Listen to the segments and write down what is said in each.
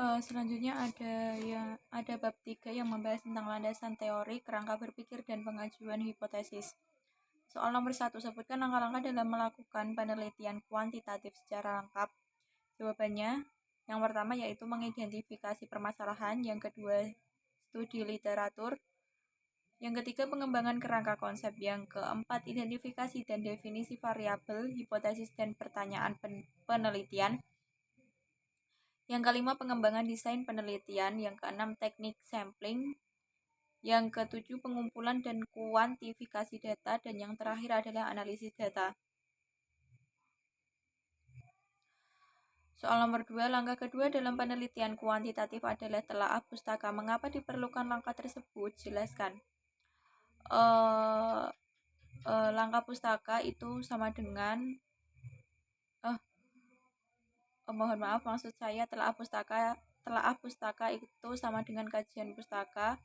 Selanjutnya ada bab 3 yang membahas tentang landasan teori, kerangka berpikir, dan pengajuan hipotesis. Soal nomor 1, sebutkan langkah-langkah dalam melakukan penelitian kuantitatif secara lengkap. Jawabannya, yang pertama yaitu mengidentifikasi permasalahan, yang kedua studi literatur, yang ketiga pengembangan kerangka konsep, yang keempat identifikasi dan definisi variabel, hipotesis, dan pertanyaan penelitian, yang kelima pengembangan desain penelitian, yang keenam teknik sampling, yang ketujuh pengumpulan dan kuantifikasi data, dan yang terakhir adalah analisis data. Soal nomor 2, langkah kedua dalam penelitian kuantitatif adalah telaah pustaka. Mengapa diperlukan langkah tersebut? Jelaskan. Langkah pustaka itu sama dengan mohon maaf, maksud saya telaah pustaka itu sama dengan kajian pustaka,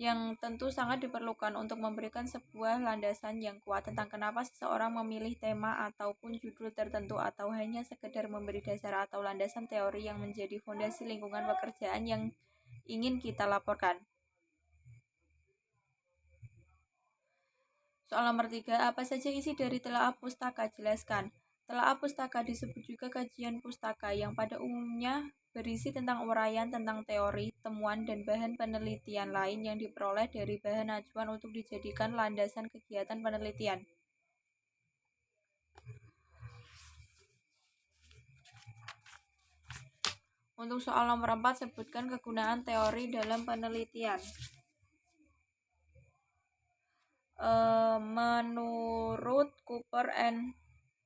yang tentu sangat diperlukan untuk memberikan sebuah landasan yang kuat tentang kenapa seseorang memilih tema ataupun judul tertentu, atau hanya sekedar memberi dasar atau landasan teori yang menjadi fondasi lingkungan pekerjaan yang ingin kita laporkan. Soal nomor 3, apa saja isi dari telaah pustaka? Jelaskan. Telaah pustaka disebut juga kajian pustaka, yang pada umumnya berisi tentang uraian tentang teori, temuan, dan bahan penelitian lain yang diperoleh dari bahan acuan untuk dijadikan landasan kegiatan penelitian. Untuk soal nomor 4, sebutkan kegunaan teori dalam penelitian. Menurut Cooper and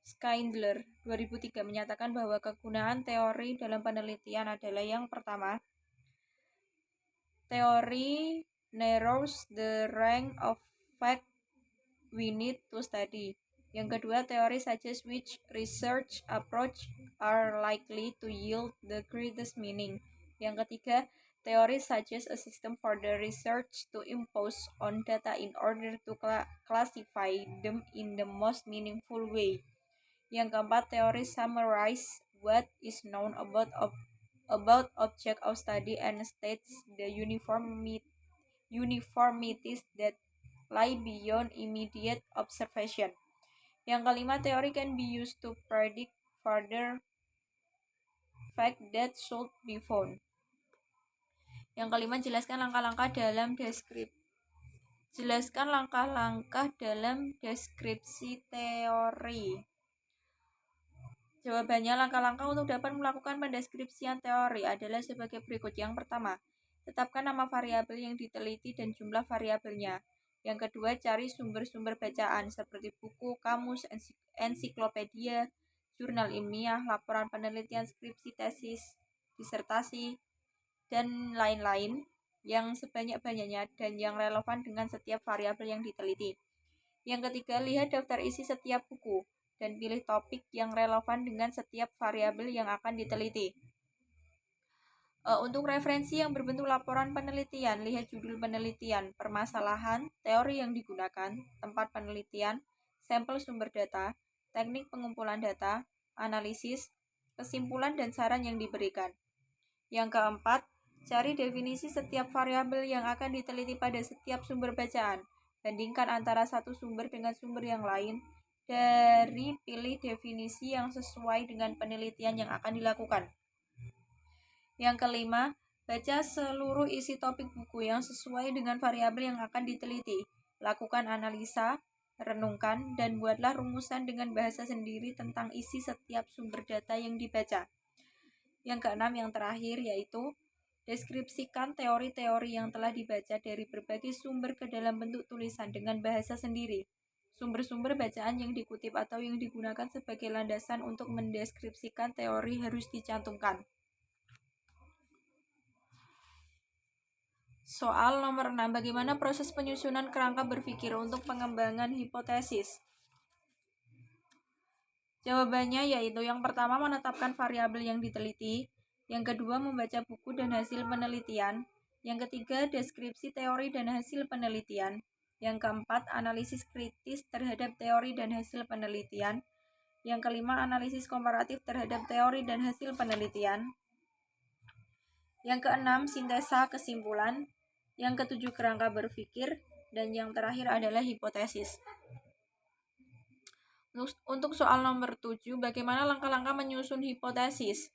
Schindler 2003 menyatakan bahwa kegunaan teori dalam penelitian adalah yang pertama, teori narrows the range of fact we need to study. Yang kedua, teori suggests which research approach are likely to yield the greatest meaning. Yang ketiga, teori suggests a system for the research to impose on data in order to classify them in the most meaningful way. Yang keempat, teori summarize what is known about object of study and states the uniformities that lie beyond immediate observation. Yang kelima, teori can be used to predict further fact that should be found. Yang kelima, jelaskan langkah-langkah dalam deskripsi teori. Jawabannya, langkah-langkah untuk dapat melakukan pendeskripsian teori adalah sebagai berikut. Yang pertama, tetapkan nama variabel yang diteliti dan jumlah variabelnya. Yang kedua, cari sumber-sumber bacaan seperti buku, kamus, ensiklopedia, jurnal ilmiah, laporan penelitian, skripsi, tesis, disertasi, dan lain-lain yang sebanyak-banyaknya dan yang relevan dengan setiap variabel yang diteliti. Yang ketiga, lihat daftar isi setiap buku dan pilih topik yang relevan dengan setiap variabel yang akan diteliti. Untuk referensi yang berbentuk laporan penelitian, lihat judul penelitian, permasalahan, teori yang digunakan, tempat penelitian, sampel sumber data, teknik pengumpulan data, analisis, kesimpulan, dan saran yang diberikan. Yang keempat, cari definisi setiap variabel yang akan diteliti pada setiap sumber bacaan. Bandingkan antara satu sumber dengan sumber yang lain, dari pilih definisi yang sesuai dengan penelitian yang akan dilakukan. Yang kelima, baca seluruh isi topik buku yang sesuai dengan variabel yang akan diteliti. Lakukan analisa, renungkan, dan buatlah rumusan dengan bahasa sendiri tentang isi setiap sumber data yang dibaca. Yang keenam, yang terakhir, yaitu deskripsikan teori-teori yang telah dibaca dari berbagai sumber ke dalam bentuk tulisan dengan bahasa sendiri. Sumber-sumber bacaan yang dikutip atau yang digunakan sebagai landasan untuk mendeskripsikan teori harus dicantumkan. Soal nomor 6, bagaimana proses penyusunan kerangka berpikir untuk pengembangan hipotesis? Jawabannya yaitu yang pertama, menetapkan variabel yang diteliti, yang kedua, membaca buku dan hasil penelitian, yang ketiga, deskripsi teori dan hasil penelitian, yang keempat, analisis kritis terhadap teori dan hasil penelitian, yang kelima, analisis komparatif terhadap teori dan hasil penelitian, Yang keenam, sintesa kesimpulan. Yang ketujuh, kerangka berpikir. Dan yang terakhir adalah hipotesis. Untuk soal nomor 7, bagaimana langkah-langkah menyusun hipotesis?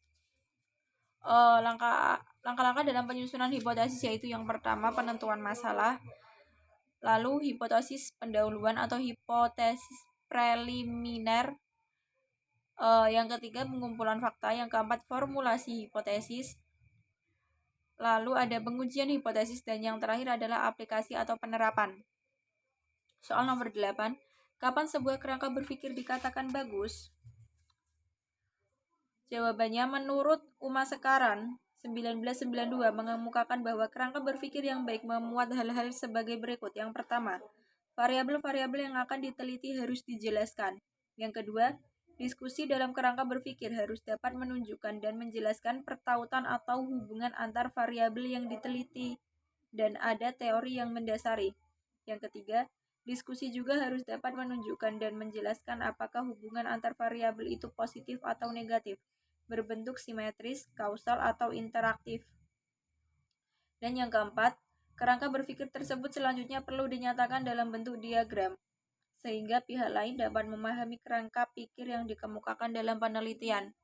Langkah-langkah dalam penyusunan hipotesis yaitu yang pertama, penentuan masalah, lalu hipotesis pendahuluan atau hipotesis preliminar, yang ketiga pengumpulan fakta, yang keempat formulasi hipotesis, lalu ada pengujian hipotesis, dan yang terakhir adalah aplikasi atau penerapan. Soal nomor 8, kapan sebuah kerangka berpikir dikatakan bagus? Jawabannya, menurut Uma Sekaran 1992 mengemukakan bahwa kerangka berpikir yang baik memuat hal-hal sebagai berikut. Yang pertama, variabel-variabel yang akan diteliti harus dijelaskan. Yang kedua, diskusi dalam kerangka berpikir harus dapat menunjukkan dan menjelaskan pertautan atau hubungan antar variabel yang diteliti dan ada teori yang mendasari. Yang ketiga, diskusi juga harus dapat menunjukkan dan menjelaskan apakah hubungan antar variabel itu positif atau negatif, berbentuk simetris, kausal, atau interaktif. Dan yang keempat, kerangka berpikir tersebut selanjutnya perlu dinyatakan dalam bentuk diagram, sehingga pihak lain dapat memahami kerangka pikir yang dikemukakan dalam penelitian.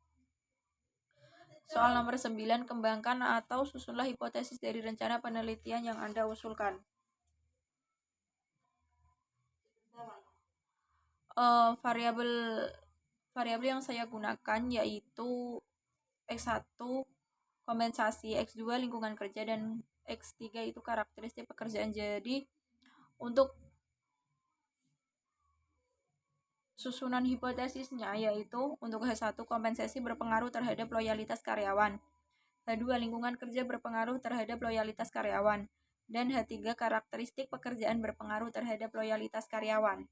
Soal nomor 9, kembangkan atau susunlah hipotesis dari rencana penelitian yang Anda usulkan. Variabel yang saya gunakan yaitu X1 kompensasi, X2 lingkungan kerja, dan X3 itu karakteristik pekerjaan. Jadi untuk susunan hipotesisnya yaitu untuk H1 kompensasi berpengaruh terhadap loyalitas karyawan, H2 lingkungan kerja berpengaruh terhadap loyalitas karyawan, dan H3 karakteristik pekerjaan berpengaruh terhadap loyalitas karyawan.